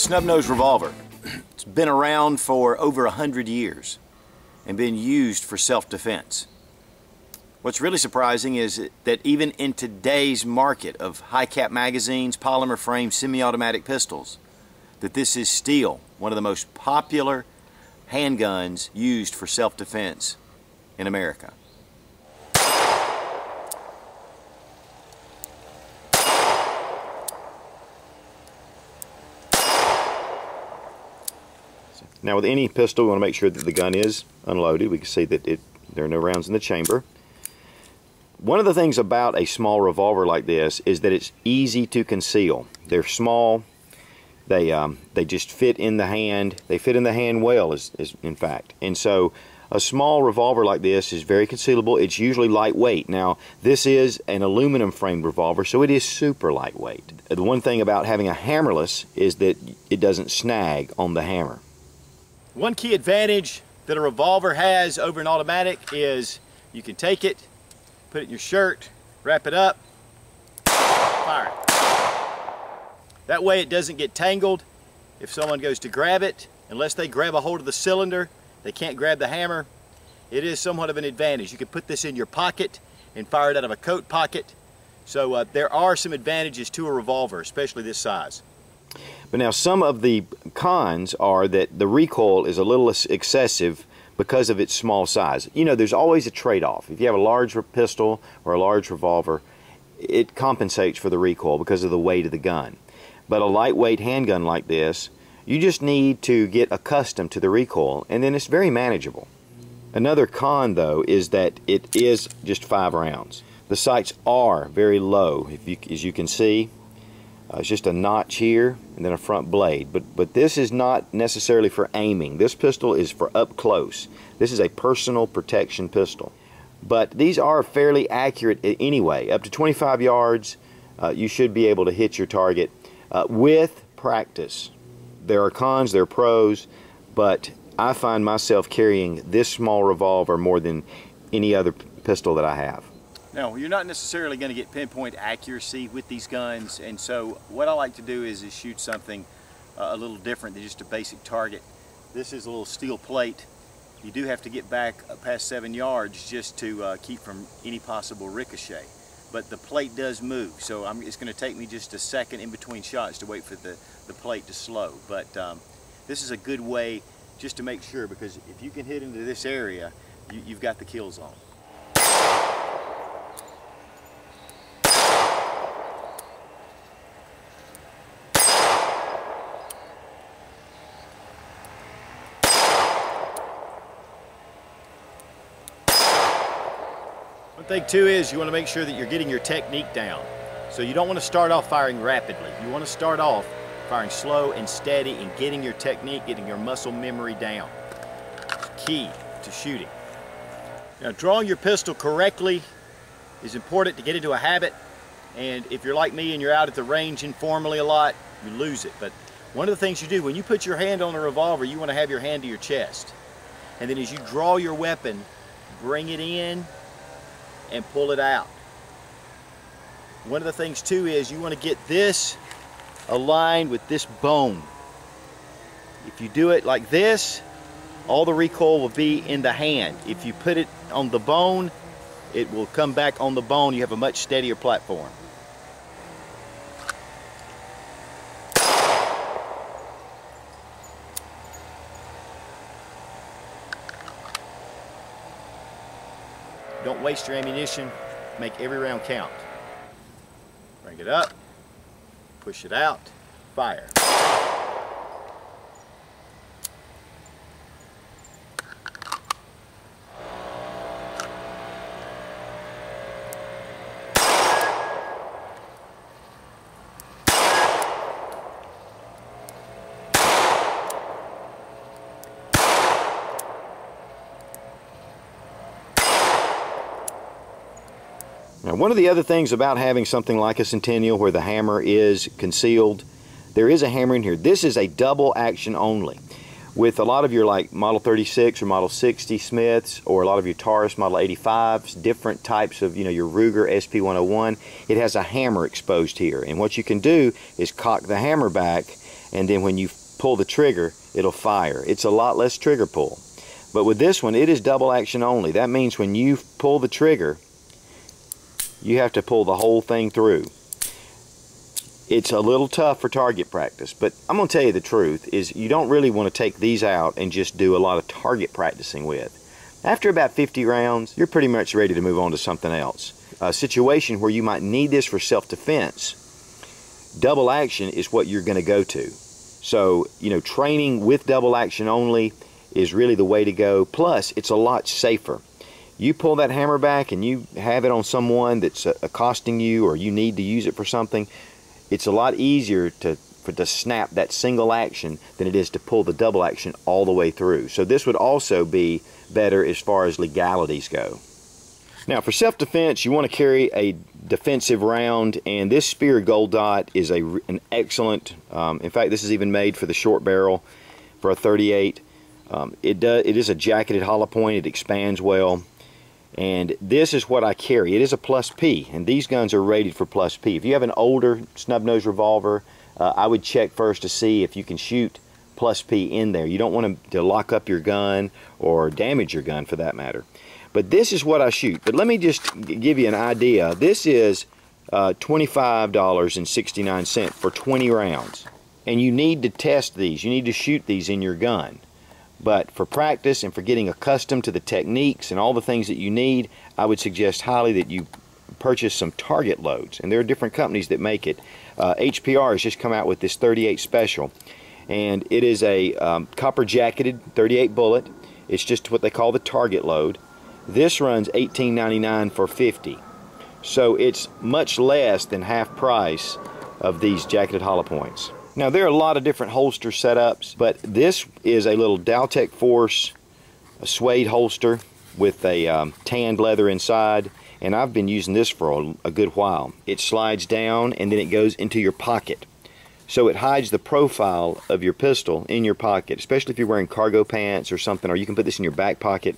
Snub Nosed Revolver. It's been around for over 100 years and been used for self-defense. What's really surprising is that even in today's market of high-cap magazines, polymer frame, semi-automatic pistols, that this is still one of the most popular handguns used for self-defense in America. Now with any pistol, we want to make sure that the gun is unloaded. We can see that there are no rounds in the chamber. One of the things about a small revolver like this is that it's easy to conceal. They're small. They just fit in the hand. They fit in the hand well, in fact. And so a small revolver like this is very concealable. It's usually lightweight. Now this is an aluminum framed revolver, so it is super lightweight. The one thing about having a hammerless is that it doesn't snag on the hammer. One key advantage that a revolver has over an automatic is you can take it, put it in your shirt, wrap it up, fire it. That way it doesn't get tangled. If someone goes to grab it, unless they grab a hold of the cylinder, they can't grab the hammer. It is somewhat of an advantage. You can put this in your pocket and fire it out of a coat pocket. So there are some advantages to a revolver, especially this size. But now some of the cons are that the recoil is a little excessive because of its small size. You know, there's always a trade-off. If you have a large pistol or a large revolver, it compensates for the recoil because of the weight of the gun. But a lightweight handgun like this, you just need to get accustomed to the recoil, and then it's very manageable. Another con, though, is that it is just 5 rounds. The sights are very low, as you can see. It's just a notch here and then a front blade, but this is not necessarily for aiming. This pistol is for up close. This is a personal protection pistol, but these are fairly accurate anyway. Up to 25 yards you should be able to hit your target with practice. There are cons, there are pros, but I find myself carrying this small revolver more than any other pistol that I have. Now, you're not necessarily going to get pinpoint accuracy with these guns, and so what I like to do is shoot something a little different than just a basic target. This is a little steel plate. You do have to get back past 7 yards just to keep from any possible ricochet. But the plate does move, so it's going to take me just a second in between shots to wait for the plate to slow. But this is a good way just to make sure, because if you can hit into this area, you've got the kill zone. One thing too is you want to make sure that you're getting your technique down. So you don't want to start off firing rapidly. You want to start off firing slow and steady and getting your technique, getting your muscle memory down. It's key to shooting. Now, drawing your pistol correctly is important to get into a habit, and if you're like me and you're out at the range informally a lot, you lose it. But one of the things you do when you put your hand on a revolver, you want to have your hand to your chest, and then as you draw your weapon, bring it in and pull it out. One of the things too is you want to get this aligned with this bone. If you do it like this, all the recoil will be in the hand. If you put it on the bone, it will come back on the bone. You have a much steadier platform. Don't waste your ammunition. Make every round count. Bring it up, push it out, fire. Now, one of the other things about having something like a Centennial where the hammer is concealed, there is a hammer in here. This is a double action only. With a lot of your like Model 36 or Model 60 Smiths, or a lot of your Taurus Model 85s, different types of, you know, your Ruger SP101, it has a hammer exposed here. And what you can do is cock the hammer back and then when you pull the trigger, it'll fire. It's a lot less trigger pull. But with this one, it is double action only. That means when you pull the trigger, you have to pull the whole thing through. It's a little tough for target practice, but I'm going to tell you the truth, is you don't really want to take these out and just do a lot of target practicing with. After about 50 rounds, you're pretty much ready to move on to something else. A situation where you might need this for self-defense, double action is what you're going to go to. So, you know, training with double action only is really the way to go. Plus, it's a lot safer. You pull that hammer back and you have it on someone that's accosting you, or you need to use it for something, it's a lot easier to snap that single action than it is to pull the double action all the way through. So this would also be better as far as legalities go. Now for self-defense, you want to carry a defensive round, and this Spear Gold Dot is an excellent, in fact this is even made for the short barrel for a 38. It is a jacketed hollow point, it expands well, and this is what I carry. It is a plus P, and these guns are rated for plus P. If you have an older Snub Nosed Revolver, I would check first to see if you can shoot plus P in there. You don't want to lock up your gun or damage your gun for that matter. But this is what I shoot. But let me just give you an idea. This is $25.69 for 20 rounds. And you need to test these. You need to shoot these in your gun. But for practice and for getting accustomed to the techniques and all the things that you need, I would suggest highly that you purchase some target loads. And there are different companies that make it. HPR has just come out with this 38 special. And it is a copper jacketed 38 bullet. It's just what they call the target load. This runs $18.99 for 50. So it's much less than half price of these jacketed hollow points. Now there are a lot of different holster setups, but this is a little Daltec Force, a suede holster with a tanned leather inside, and I've been using this for a good while. It slides down and then it goes into your pocket. So it hides the profile of your pistol in your pocket, especially if you're wearing cargo pants or something, or you can put this in your back pocket,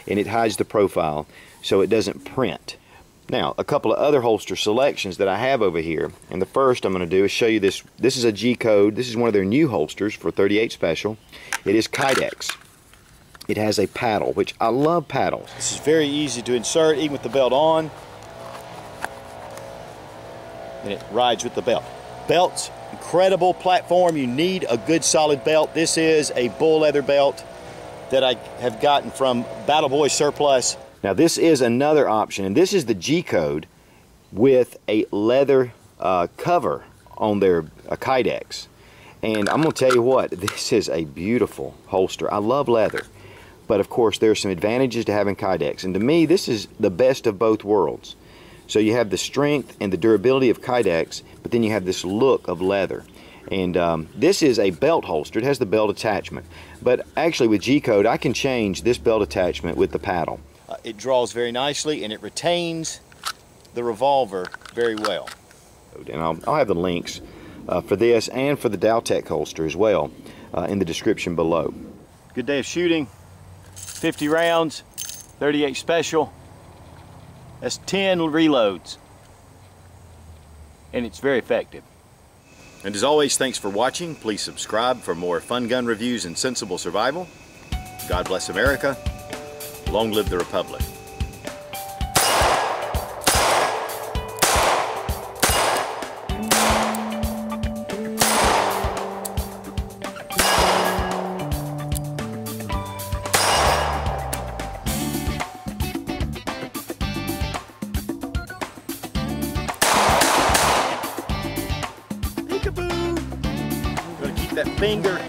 and it hides the profile so it doesn't print. Now, a couple of other holster selections that I have over here, and the first I'm going to do is show you this. This is a G-code. This is one of their new holsters for 38 Special. It is Kydex. It has a paddle, which I love paddles. This is very easy to insert, even with the belt on. And it rides with the belt. Belts, incredible platform. You need a good solid belt. This is a bull leather belt that I have gotten from Battle Boy Surplus. Now this is another option, and this is the G-code with a leather cover on their Kydex. And I'm going to tell you what, this is a beautiful holster. I love leather, but of course there are some advantages to having Kydex, and to me this is the best of both worlds. So you have the strength and the durability of Kydex, but then you have this look of leather. And this is a belt holster. It has the belt attachment, but actually with G-code I can change this belt attachment with the paddle. It draws very nicely and it retains the revolver very well. And I'll have the links for this and for the Daltec holster as well in the description below. Good day of shooting. 50 rounds, 38 Special. That's 10 reloads. And it's very effective. And as always, thanks for watching. Please subscribe for more fun gun reviews and sensible survival. God bless America. Long live the Republic. Peekaboo! Gotta keep that finger